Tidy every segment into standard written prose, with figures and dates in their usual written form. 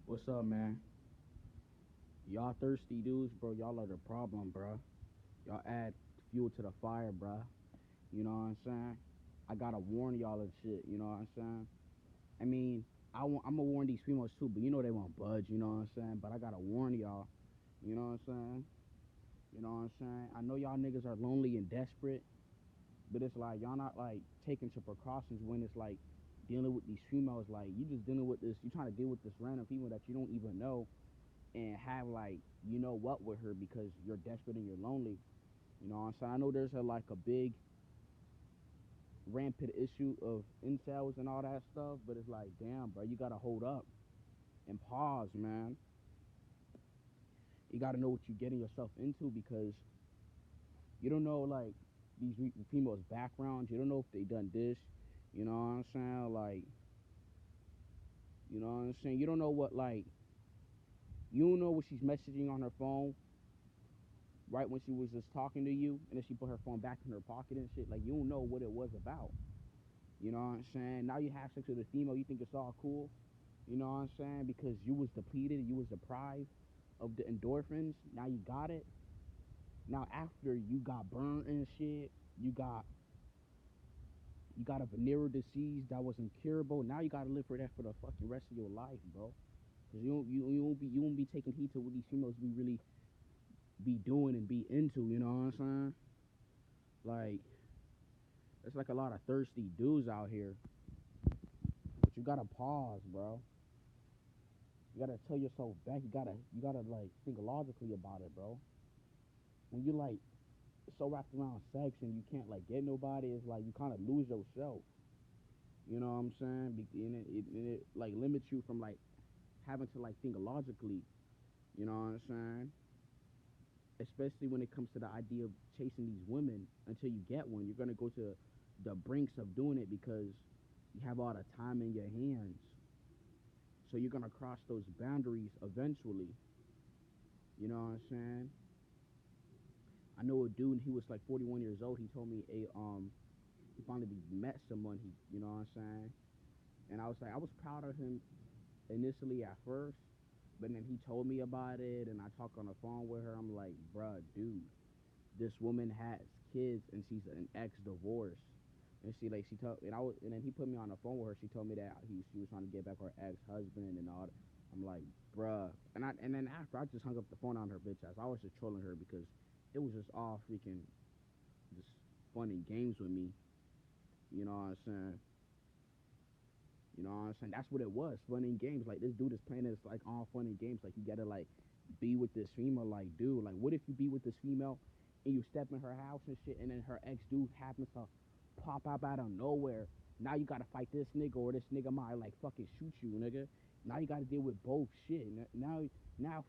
What's up, man? Y'all thirsty dudes, bro. Y'all are the problem, bro. Y'all add fuel to the fire, bro. You know what I'm saying? I gotta warn y'all of shit. You know what I'm saying? I mean, I'm gonna warn these females too, but you know they won't budge. You know what I'm saying? But I gotta warn y'all. You know what I'm saying? You know what I'm saying? I know y'all niggas are lonely and desperate, but it's like y'all not like taking some precautions when it's like dealing with these females. Like you just dealing with this. You trying to deal with this random female that you don't even know and have like you know what with her because you're desperate and you're lonely. You know what I'm saying? I know there's a big rampant issue of incels and all that stuff, but it's like, damn, bro, you gotta hold up and pause, man. You gotta know what you're getting yourself into because you don't know like these females' backgrounds. You don't know if they done this. You know what I'm saying? Like, you know what I'm saying? You don't know what like you don't know what she's messaging on her phone right when she was just talking to you, and then she put her phone back in her pocket and shit. Like you don't know what it was about. You know what I'm saying? Now you have sex with a female, you think it's all cool. You know what I'm saying? Because you was depleted, you was deprived of the endorphins. Now you got it. Now after you got burned and shit, you got you got a venereal disease that was incurable. Now you gotta live for that for the fucking rest of your life, bro. Cause you won't be taking heed to what these females be really be doing and be into. You know what I'm saying? Like it's like a lot of thirsty dudes out here, but you gotta pause, bro. You gotta tell yourself back. You gotta like think logically about it, bro. When you like so wrapped around sex and you can't like get nobody, it's like you kind of lose yourself. You know what I'm saying? And it like limits you from like having to like think logically. You know what I'm saying? Especially when it comes to the idea of chasing these women until you get one, you're gonna go to the brinks of doing it because you have all the time in your hands. So you're gonna cross those boundaries eventually. You know what I'm saying? I know a dude. He was like 41 years old. He told me he finally met someone. You know what I'm saying? And I was like, I was proud of him initially at first, but then he told me about it, and I talked on the phone with her. I'm like, bruh, dude, this woman has kids, and she's an ex-divorce. And she told, and then he put me on the phone with her. She told me that she was trying to get back her ex-husband and all. I'm like, bruh, and then after I just hung up the phone on her bitch ass. I was just trolling her because it was just all freaking just fun and games with me. You know what I'm saying? You know what I'm saying? That's what it was. Fun and games. Like this dude is playing this like all fun and games. Like you gotta like be with this female. Like dude, like what if you be with this female and you step in her house and shit, and then her ex dude happens to pop up out of nowhere. Now you gotta fight this nigga, or this nigga might like fucking shoot you, nigga. Now you gotta deal with both shit. Now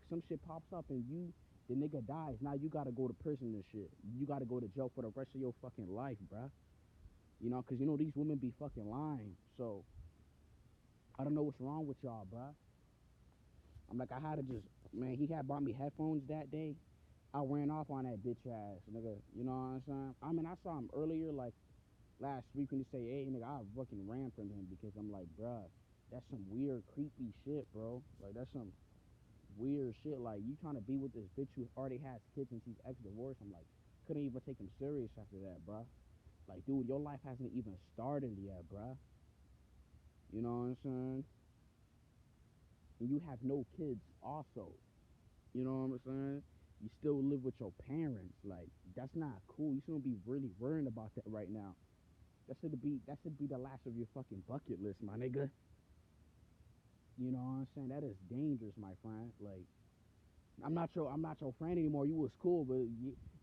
some shit pops up and the nigga dies. Now you gotta go to prison and shit. You gotta go to jail for the rest of your fucking life, bruh. You know, cause you know these women be fucking lying. So I don't know what's wrong with y'all, bruh. I'm like, I had to just, man, he had bought me headphones that day. I ran off on that bitch ass, nigga. You know what I'm saying? I mean, I saw him earlier, like last week, when he say, hey, nigga, I fucking ran from him because I'm like, bruh, that's some weird, creepy shit, bro. Like, that's some weird shit. Like, you trying to be with this bitch who already has kids and she's ex-divorced. I'm like, couldn't even take him serious after that, bruh. Like, dude, your life hasn't even started yet, bruh. You know what I'm saying? And you have no kids, also. You know what I'm saying? You still live with your parents. Like that's not cool. You shouldn't be really worrying about that right now. That should be the last of your fucking bucket list, my nigga. You know what I'm saying? That is dangerous, my friend. Like I'm not your friend anymore. You was cool, but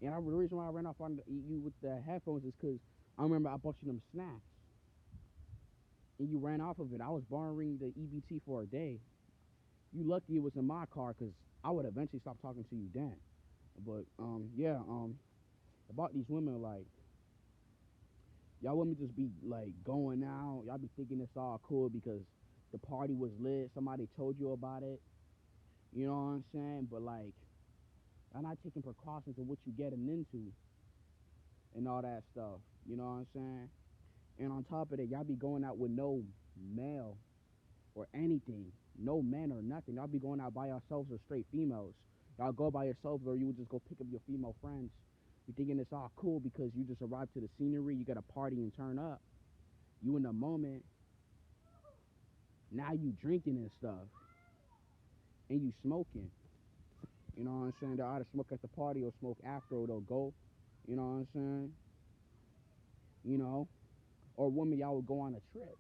the reason why I ran off on you with the headphones is because I remember I bought you them snacks and you ran off of it. I was borrowing the EBT for a day. You lucky it was in my car because I would eventually stop talking to you then. But yeah, about these women, like y'all women just be like going out. Y'all be thinking it's all cool because the party was lit. Somebody told you about it. You know what I'm saying? But like, y'all not taking precautions of what you getting into and all that stuff. You know what I'm saying? And on top of that, y'all be going out with no mail or anything. no men or nothing. Y'all be going out by yourselves or straight females. Y'all go by yourselves or you would just go pick up your female friends. You thinking it's all cool because you just arrived to the scenery, you got a party and turn up. You in the moment, now you drinking and stuff. And you smoking. You know what I'm saying? They'll either smoke at the party or smoke after or they'll go. You know what I'm saying? You know? Or women, y'all would go on a trip.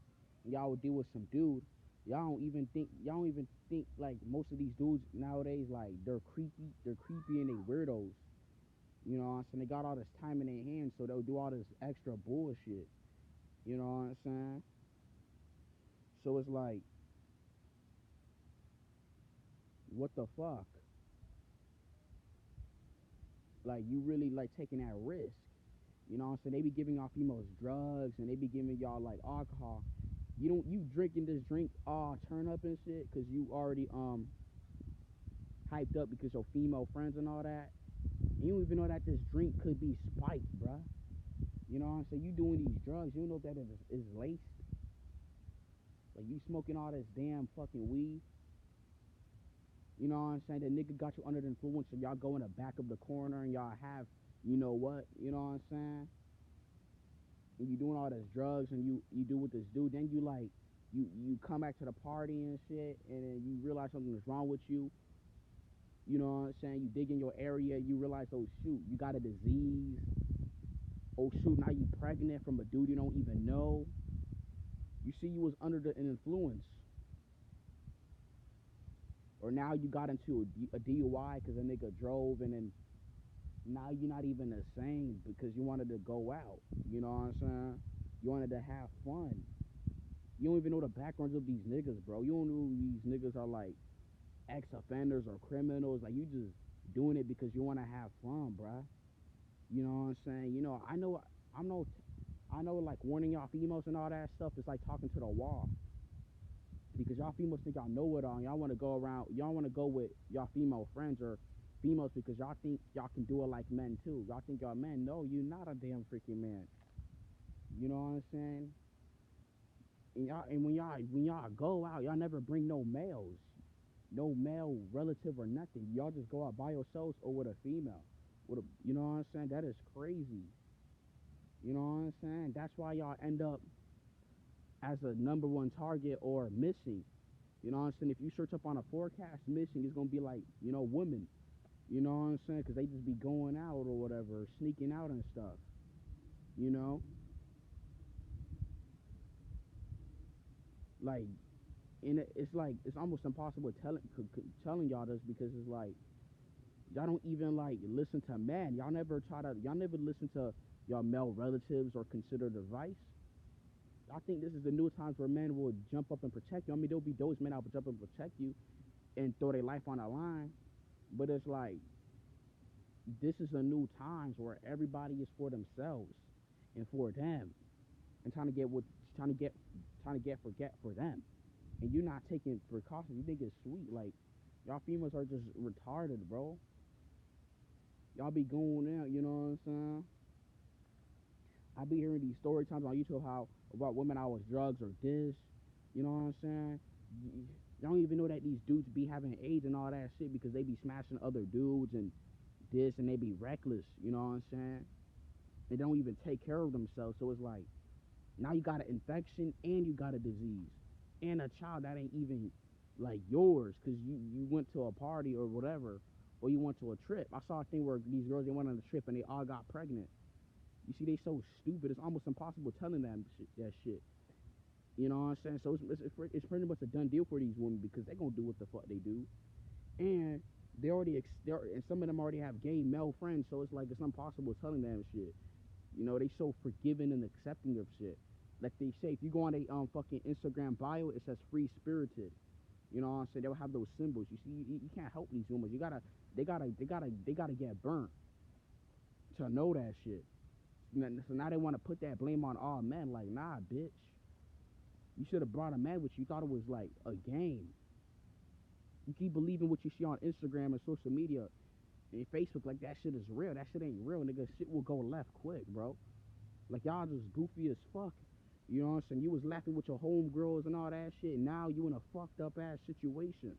Y'all would deal with some dude. Y'all don't even think like most of these dudes nowadays, like they're creepy and they weirdos. You know what I'm saying? They got all this time in their hands, so they'll do all this extra bullshit. You know what I'm saying? So it's like, what the fuck? Like you really like taking that risk. You know what I'm saying? They be giving y'all females drugs and they be giving y'all like alcohol. You drinking this drink turn up and shit because you already hyped up because your female friends and all that. And you don't even know that this drink could be spiked, bruh. You know what I'm saying? You doing these drugs, you don't know that it is laced. Like you smoking all this damn fucking weed. You know what I'm saying? The nigga got you under the influence, so y'all go in the back of the corner and y'all have, you know what? You know what I'm saying? And you doing all this drugs and you do with this dude, then you like you come back to the party and shit, and then you realize something is wrong with you. You know what I'm saying? You dig in your area, you realize, oh shoot, you got a disease. Oh shoot, now you pregnant from a dude you don't even know. You see, you was under an influence, or now you got into a DUI because a nigga drove, and then now you're not even the same because you wanted to go out. You know what I'm saying? You wanted to have fun. You don't even know the backgrounds of these niggas, bro. You don't know these niggas are like ex-offenders or criminals. Like you just doing it because you want to have fun, bruh. You know what I'm saying? You know, I'm no, I know like warning y'all females and all that stuff is like talking to the wall because y'all females think y'all know it all. And y'all want to go around, y'all want to go with y'all female friends or females because y'all think y'all can do it like men too. Y'all think y'all men. No, you're not a damn freaking man. You know what I'm saying? And when y'all go out, y'all never bring no males, no male relative or nothing. Y'all just go out by yourselves or with a female. You know what I'm saying? That is crazy. You know what I'm saying? That's why y'all end up as a number one target or missing. You know what I'm saying? If you search up on a forecast, missing is gonna be like, you know, women. You know what I'm saying? Because they just be going out or whatever, sneaking out and stuff. You know, like, and it's like it's almost impossible telling y'all this because it's like y'all don't even like listen to men. Y'all never listen to y'all male relatives or consider the advice. I think this is the new times where men will jump up and protect you. I mean, there'll be those men out will jump up and protect you and throw their life on the line. But it's like this is a new times where everybody is for themselves and for them and trying to get forget for them. And you're not taking precautions. You think it's sweet. Like y'all females are just retarded, bro. Y'all be going out, you know what I'm saying? I be hearing these story times on YouTube how about women out with drugs or this. You know what I'm saying? Y'all don't even know that these dudes be having AIDS and all that shit because they be smashing other dudes and this and they be reckless. You know what I'm saying? They don't even take care of themselves. So it's like now you got an infection and you got a disease and a child that ain't even like yours because you went to a party or whatever or you went to a trip. I saw a thing where these girls they went on a trip and they all got pregnant. You see, they so stupid. It's almost impossible telling them that shit. You know what I'm saying? So it's pretty much a done deal for these women because they gonna do what the fuck they do, and and some of them already have gay male friends. So it's like it's impossible telling them shit. You know, they so forgiving and accepting of shit. Like they say, if you go on a fucking Instagram bio, it says free spirited. You know what I'm saying? They'll have those symbols. You see, you can't help these women. They gotta get burnt to know that shit. So now they want to put that blame on all men. Like, nah, bitch. You should have brought a man with you. You thought it was like a game. You keep believing what you see on Instagram and social media and Facebook like that shit is real. That shit ain't real, nigga. Shit will go left quick, bro. Like y'all just goofy as fuck. You know what I'm saying? You was laughing with your homegirls and all that shit. And now you in a fucked up ass situation.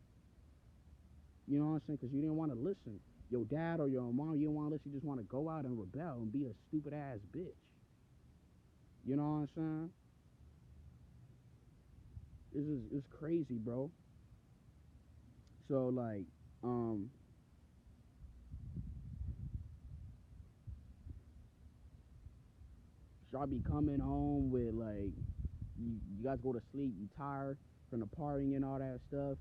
You know what I'm saying? Because you didn't want to listen. Your dad or your mom, you didn't want to listen. You just want to go out and rebel and be a stupid ass bitch. You know what I'm saying? It's crazy, bro. So like, um, y'all be coming home with like, you guys go to sleep, you tired from the partying and all that stuff.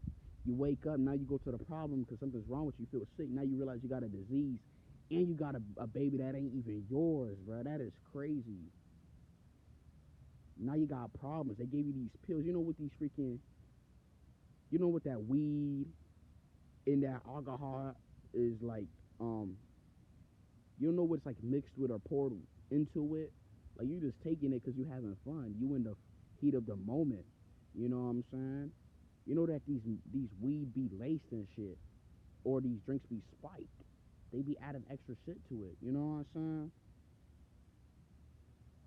You wake up, now you go to the problem because something's wrong with you, feel sick. Now you realize you got a disease and you got a baby that ain't even yours, bro. That is crazy. Now you got problems. They gave you these pills. You know what these freaking, you know what that weed and that alcohol is like, um, you don't know what's like mixed with or poured into it. Like you just taking it because you having fun. You in the heat of the moment. You know what I'm saying? You know that these weed be laced and shit, or these drinks be spiked. They be adding extra shit to it. You know what I'm saying?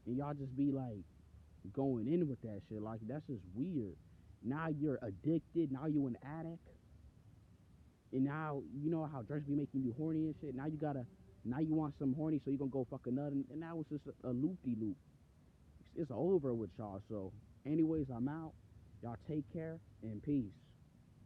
And y'all just be like going in with that shit. Like that's just weird. Now you're addicted. Now you an addict. And now you know how drinks be making you horny and shit. Now you gotta, now you want some horny, so you gonna go fuck a nut, and now it's just a loop de loop. It's over with y'all. So, anyways, I'm out. Y'all take care and peace.